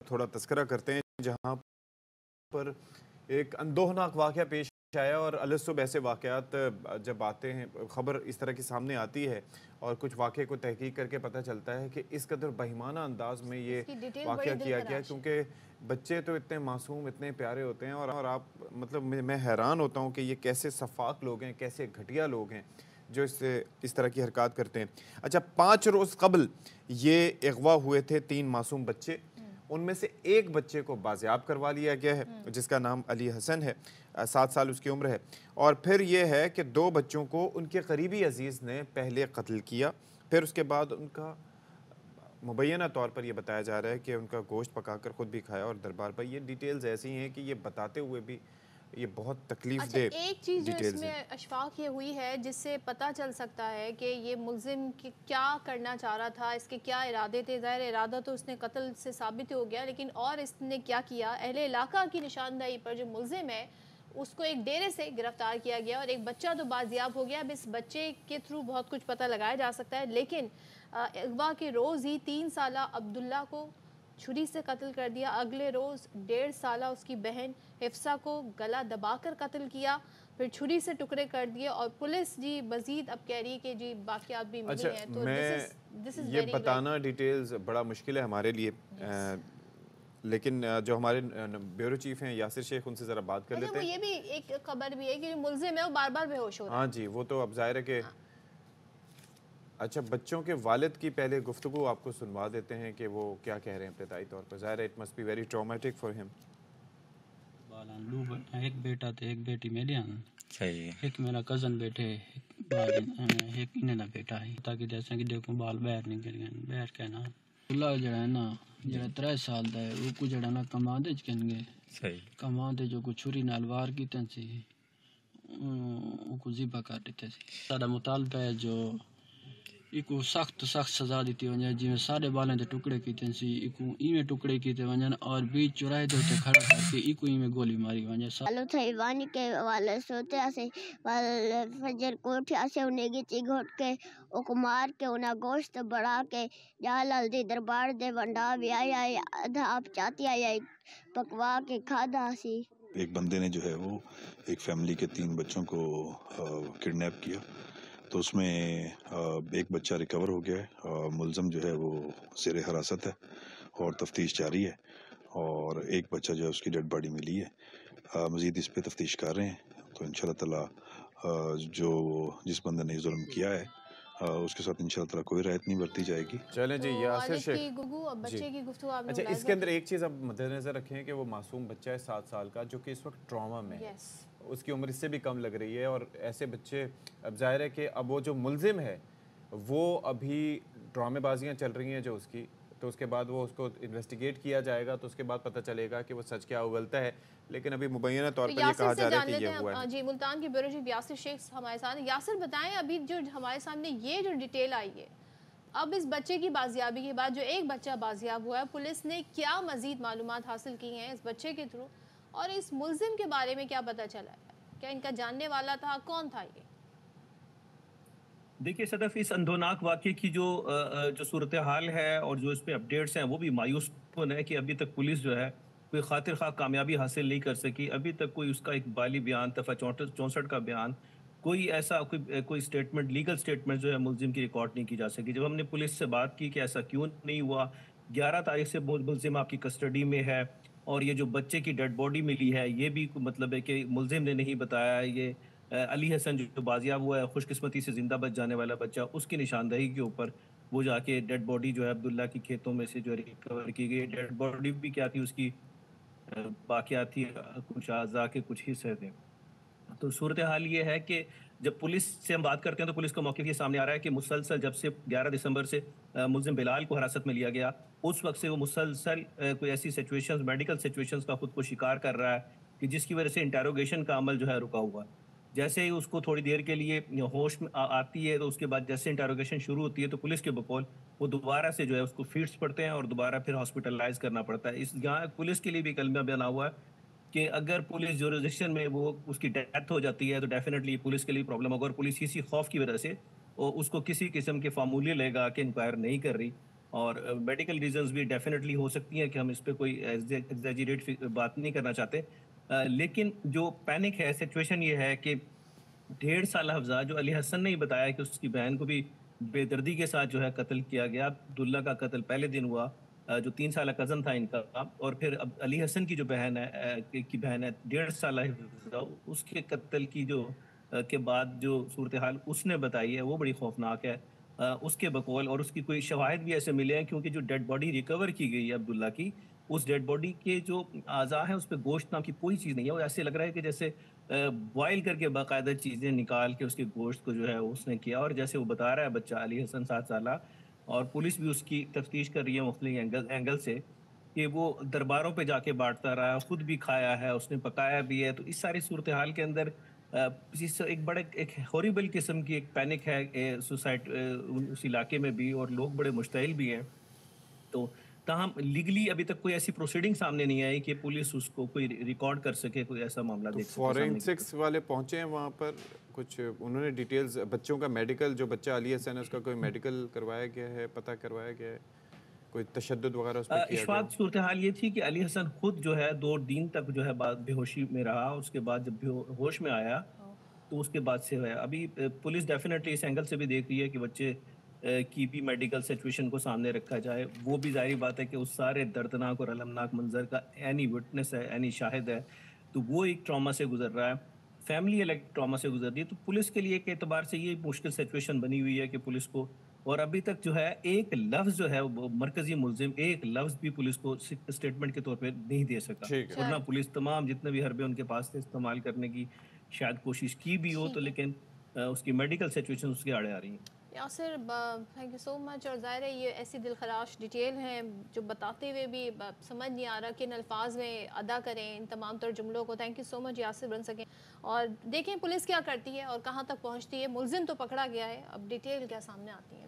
تھوڑا تذکرہ کرتے ہیں جہاں پر ایک اندوہناک واقعہ پیش آیا، اور الصبح ایسے واقعات جب آتے ہیں، خبر اس طرح کی سامنے آتی ہے اور کچھ واقعے کو تحقیق کر کے پتہ چلتا ہے کہ اس قدر بہیمانہ انداز میں یہ واقعہ کیا گیا، کیونکہ بچے تو اتنے معصوم، اتنے پیارے ہوتے ہیں، اور آپ مطلب میں حیران ہوتا ہوں کہ یہ کیسے سفاک لوگ ہیں، کیسے گھٹیا لوگ ہیں جو اس طرح کی حرکات کرتے ہیں۔ اچھا، 5 روز قبل یہ اغوا ہوئے تھے 3 معصوم بچے، ان میں سے ایک بچے کو بازیاب کروا لیا گیا ہے جس کا نام علی حسن ہے، 7 سال اس کی عمر ہے، اور پھر یہ ہے کہ 2 بچوں کو ان کے قریبی عزیز نے پہلے قتل کیا، پھر اس کے بعد ان کا مبینہ طور پر یہ بتایا جا رہا ہے کہ ان کا گوشت پکا کر خود بھی کھایا اور دربار پر۔ یہ ڈیٹیلز ایسی ہیں کہ یہ بتاتے ہوئے بھی یہ بہت تکلیف دہ ڈیٹیلز ہیں۔ ایک چیز جو اس میں اشفاق یہ ہوئی ہے جس سے پتہ چل سکتا ہے کہ یہ ملزم کیا کرنا چاہ رہا تھا، اس کے کیا ارادے تھے۔ ظاہر ارادہ تو اس نے قتل سے ثابت ہو گیا، لیکن اور اس نے کیا کیا؟ اہل علاقہ کی نشاندہی پر جو ملزم ہے اس کو ایک ڈیرے سے گرفتار کیا گیا، اور ایک بچہ تو بازیاب ہو گیا۔ اب اس بچے کے تھرو بہت کچھ پتہ لگایا جا سکتا ہے، لیکن اغوا کے روز ہی 3 سالہ عبداللہ کو چھری سے قتل کر دیا، اگلے روز 1.5 سالہ اس کی بہن حفصہ کو گلا دبا کر قتل کیا، پھر چھری سے ٹکڑے کر دیے، اور پولیس جی مزید اب کہہ رہی ہے کہ جی باقیات بھی ملی ہیں۔ تو یہ بتانا ڈیٹیلز بڑا مشکل ہے ہمارے لیے، لیکن جو ہمارے بیورو چیف ہیں یاسر شیخ، ان سے ذرا بات کر لیتے ہیں۔ یہ بھی ایک خبر بھی ہے کہ جو ملزم ہے وہ بار بار بے ہوش ہو رہا ہے۔ ہاں جی، وہ تو اب ظاہر ہے کہ اچھا، بچوں کے والد کی پہلے گفتگو آپ کو سنوا دیتے ہیں کہ وہ کیا کہہ رہے ہیں ابتدائی طور پر۔ ظاہر ہے it must be very traumatic for ہم۔ ایک بیٹا تھے، ایک بیٹی میری ہیں، ایک میرا کزن بیٹھے، ایک انہیں بیٹا ہے، تاکہ جیسے کہ دیکھوں بال باہر نکل گئے، باہر کہنا اللہ جڑا ہے نا، جڑا 3 سال دا ہے، وہ کو جڑا نا کماندے چکن گے، کماندے جو کو چھری نال وار کیتے سی، وہ کو ذبح کر دیتے سی۔ سارا مطالبہ ہے جو ایکو سخت سزا دیتی ونجے، جی میں سارے بالیں دے ٹکڑے کیتے سی، ایکو ایویں ٹکڑے کیتے ونجن، اور بیچ چوراہے دے تے کھڑا کر کے ایکو ایویں گولی ماری ونجے۔ سالو تھئی وانی کے والے سوتے اسے فجر کوٹھ اسے انہیں گچی گھوٹ کے اوکو مار کے انہیں گوشت بڑھا کے جالال دی دربار دے ونڈا بھی آیا ادھا آپ چاہتی آیا پکوا کے کھادا سی۔ ایک بندے نے جو ہے وہ ایک فیملی کے 3 بچوں کو کڈنیپ کیا، تو اس میں ایک بچہ ریکور ہو گیا ہے، ملزم جو ہے وہ زیر حراست ہے اور تفتیش جاری ہے، اور ایک بچہ جو ہے اس کی ڈیڈ باڈی ملی ہے، مزید اس پہ تفتیش کر رہے ہیں، تو انشاءاللہ تعالی جو جس بندے نے ظلم کیا ہے اس کے ساتھ انشاءاللہ تعالی کوئی رعایت نہیں برتی جائے گی۔ چلیں جی، یاسر شیخ بچے کی گفتگو آپ نے اچھا، اس کے اندر ایک چیز اب مد نظر رکھیں کہ وہ معصوم بچہ ہے 7 سال کا، جو کہ اس وقت ٹراما میں ہے، اس کی عمر اس سے بھی کم لگ رہی ہے، اور ایسے بچے اب ظاہر ہے کہ اب وہ جو ملزم ہے وہ ابھی ڈرامے بازیاں چل رہی ہیں جو اس کی، تو اس کے بعد وہ اس کو انویسٹیگیٹ کیا جائے گا، تو اس کے بعد پتہ چلے گا کہ وہ سچ کیا اگلتا ہے، لیکن ابھی مبینہ طور پر یہ کہا جا رہا ہے کہ یہ ہوا ہے۔ جی، ملتان کی بیورو چیف یاسر شیخ ہمارے ساتھ۔ یاسر بتائیں، ابھی جو ہمارے سامنے یہ جو ڈیٹیل آئی ہے، اب اس بچے کی بازیابی کے بعد جو ایک بچہ بازیاب ہوا ہے، پولیس نے کیا مزید معلومات حاصل کی ہیں اس بچے کے تھرو، اور اس ملزم کے بارے میں کیا پتہ چلا ہے؟ کیا ان کا جاننے والا تھا؟ کون تھا یہ؟ دیکھیے صدف، اس اندھوناک واقعے کی جو صورتحال ہے اور جو اس پہ اپڈیٹس ہیں وہ بھی مایوس کن ہے کہ ابھی تک پولیس جو ہے کوئی خاطر خواہ کامیابی حاصل نہیں کر سکی۔ ابھی تک کوئی اس کا ایک بالی بیان، دفعہ 64 کا بیان، کوئی ایسا کوئی سٹیٹمنٹ، لیگل سٹیٹمنٹ جو ہے ملزم کی ریکارڈ نہیں کی جا سکی۔ جب ہم نے پولیس سے بات کی کہ ایسا کیوں نہیں ہوا، 11 تاریخ سے ملزم آپ کی کسٹڈی میں ہے، اور یہ جو بچے کی ڈیڈ باڈی ملی ہے یہ بھی مطلب ہے کہ ملزم نے نہیں بتایا، یہ علی حسن جو بازیاب ہوا ہے، خوش قسمتی سے زندہ بچ جانے والا بچہ، اس کی نشاندہی کے اوپر وہ جا کے ڈیڈ باڈی جو ہے عبداللہ کی کھیتوں میں سے جو ریکور کی گئی۔ ڈیڈ باڈی بھی کیا تھی، اس کی باقیات تھی، کچھ اعضاء کے کچھ حصے تھے۔ تو صورتحال یہ ہے کہ جب پولیس سے ہم بات کرتے ہیں تو پولیس کا موقف یہ سامنے آ رہا ہے کہ مسلسل جب سے 11 دسمبر سے ملزم بلال کو حراست میں لیا گیا، اس وقت سے وہ مسلسل کوئی ایسی سچویشنز، میڈیکل سچویشنز کا خود کو شکار کر رہا ہے کہ جس کی وجہ سے انٹیروگیشن کا عمل جو ہے رکا ہوا ہے۔ جیسے ہی اس کو تھوڑی دیر کے لیے ہوش میں آتی ہے، تو اس کے بعد جیسے انٹیروگیشن شروع ہوتی ہے تو پولیس کے بقول وہ دوبارہ سے جو ہے اس کو فیڈز پڑتے ہیں اور دوبارہ پھر ہاسپٹلائز کرنا پڑتا ہے۔ یہاں پولیس کے لیے بھی کلمہ بنا ہوا ہے کہ اگر پولیس جورسڈکشن میں وہ اس کی ڈیتھ ہو جاتی ہے تو ڈیفینیٹلی پولیس کے لیے پرابلم ہوگا، اور پولیس کسی خوف کی وجہ سے اس کو کسی قسم کے فارمولے لے گا کہ انکوائر نہیں کر رہی، اور میڈیکل ریزنز بھی ڈیفینیٹلی ہو سکتی ہیں کہ ہم اس پہ کوئی ایگزیجریٹ بات نہیں کرنا چاہتے، لیکن جو پینک ہے، سچویشن یہ ہے کہ 1.5 سالہ حفظہ جو علی حسن نے ہی بتایا کہ اس کی بہن کو بھی بے دردی کے ساتھ جو ہے قتل کیا گیا. عبداللہ کا قتل پہلے دن ہوا، جو 3 سالہ کزن تھا ان کا، اور پھر اب علی حسن کی جو بہن ہے کی بہن ہے 1.5 سالہ حفظہ، اس کے قتل کی جو کے بعد جو صورتحال اس نے بتائی ہے وہ بڑی خوفناک ہے. اس کے بقول اور اس کی کوئی شواہد بھی ایسے ملے ہیں، کیونکہ جو ڈیڈ باڈی ریکور کی گئی ہے عبداللہ کی، اس ڈیڈ باڈی کے جو اعضاء ہیں اس پہ گوشت نام کی کوئی چیز نہیں ہے. وہ ایسے لگ رہا ہے کہ جیسے بوائل کر کے باقاعدہ چیزیں نکال کے اس کے گوشت کو جو ہے اس نے کیا. اور جیسے وہ بتا رہا ہے بچہ علی حسن 7 سالہ، اور پولیس بھی اس کی تفتیش کر رہی ہے مختلف اینگل سے، کہ وہ درباروں پہ جا کے بانٹتا رہا، خود بھی کھایا ہے، اس نے پکایا بھی ہے. تو اس ساری صورتحال کے اندر ایک بڑے ایک ہوریبل قسم کی ایک پینک ہے سوسائٹ اس علاقے میں بھی، اور لوگ بڑے مشتعل بھی ہیں. تو تاہم لیگلی ابھی تک کوئی ایسی پروسیڈنگ سامنے نہیں آئی کہ پولیس اس کو کوئی ریکارڈ کر سکے، کوئی ایسا معاملہ تو دیکھ سکے سامنے. فورینسکس والے پہنچے ہیں وہاں پر، کچھ انہوں نے ڈیٹیلز بچوں کا میڈیکل، جو بچہ علی حسن ہے اس کا کوئی میڈیکل کروایا گیا ہے، پتہ کروایا گیا ہے، کوئی تشدد وغیرہ اس پہ کیا گیا؟ اشفاق صورتحال یہ تھی کہ علی حسن خود جو ہے 2 دن تک جو ہے بے ہوشی میں رہا. اس کے بعد جب ہوش میں آیا تو اس کے بعد سے ہے. ابھی پولیس ڈیفینیٹلی اس اینگل سے بھی دیکھ رہی ہے کہ بچے کی بھی میڈیکل سچویشن کو سامنے رکھا جائے. وہ بھی ظاہری بات ہے کہ اس سارے دردناک اور المناک منظر کا اینی وٹنس ہے، اینی شاہد ہے، تو وہ ایک ٹراما سے گزر رہا ہے، فیملی الگ ٹراما سے گزر رہی ہے. تو پولیس کے لیے ایک اعتبار سے یہ مشکل سچویشن بنی ہوئی ہے کہ پولیس کو، اور ابھی تک جو ہے ایک لفظ جو ہے وہ مرکزی ملزم ایک لفظ بھی پولیس کو اسٹیٹمنٹ کے طور پہ نہیں دے سکا. ٹھیک ہے. ورنہ پولیس تمام جتنے بھی حربے ان کے پاس تھے استعمال کرنے کی شاید کوشش کی بھی ہو، تو لیکن اس کی میڈیکل سچویشن اس کے آڑے آ رہی ہیں. یاسر تھینک یو سو مچ. اور ظاہر ہے یہ ایسی دل خراش ڈیٹیل ہیں جو بتاتے ہوئے بھی سمجھ نہیں آ رہا کن الفاظ میں ادا کریں ان تمام تر جملوں کو. تھینک یو سو مچ یاسر بن سکیں. اور دیکھیں پولیس کیا کرتی ہے اور کہاں تک پہنچتی ہے. ملزم تو پکڑا گیا ہے، اب ڈیٹیل کیا سامنے آتی ہے.